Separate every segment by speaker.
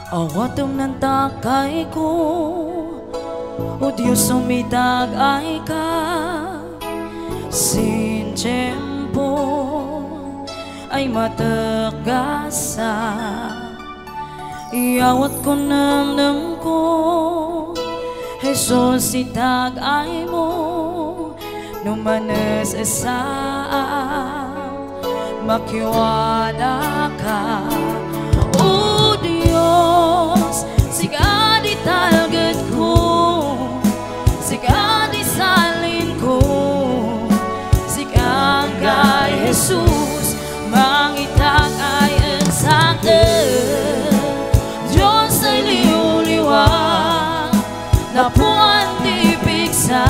Speaker 1: Awatom ng takay ko, o Diyos umitag ay ka. Sin tiyempo ay matagasa, iawat ko namnam ko, Jesus itag ay mo, numanes esa makiwala ka. O Diyos, siga di talgad ko, siga di salin ko, siga kay Jesus, mangitag ay ang sakit. Diyos ay liuliwag, napuan di piksa,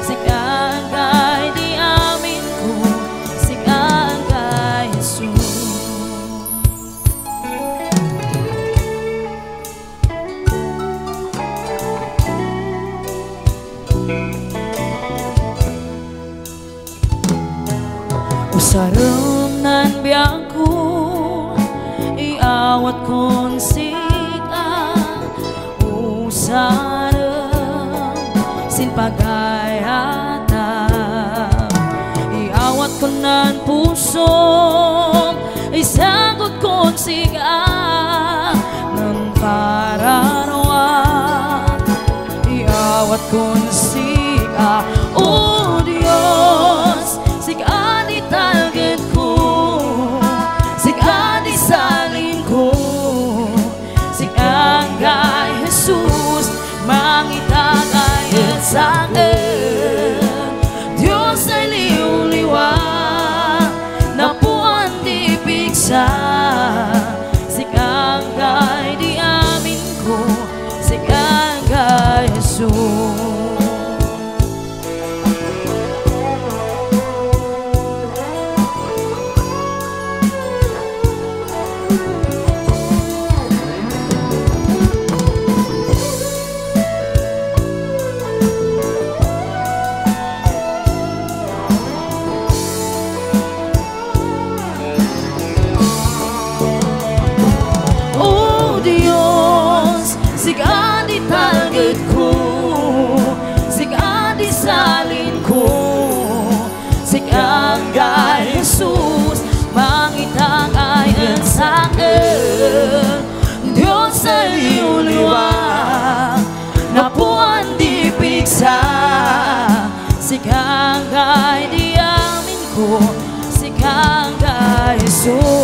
Speaker 1: siga kay di amin ko, siga kay Jesus. Usarum nan biyang ko, iawat kon siga. Usarum sin pagayata, iawat kon nan puso, isagot kon siga. Nang pararawat, iawat kon siga. O Diyos, siga di talgad ko, siga di salin ko, siga kay Jesus, mangitag ay sa akin. Diyos ay liuliwag, napuan di piksa, siga kay di amin ko, siga kay Jesus. Siga di talgad ko, siga di salin ko, siga kay Jesus, mangitag ay ang sakin. Diyos ay liuliwag, napuan di piksa, siga kay di amin ko, siga kay Jesus.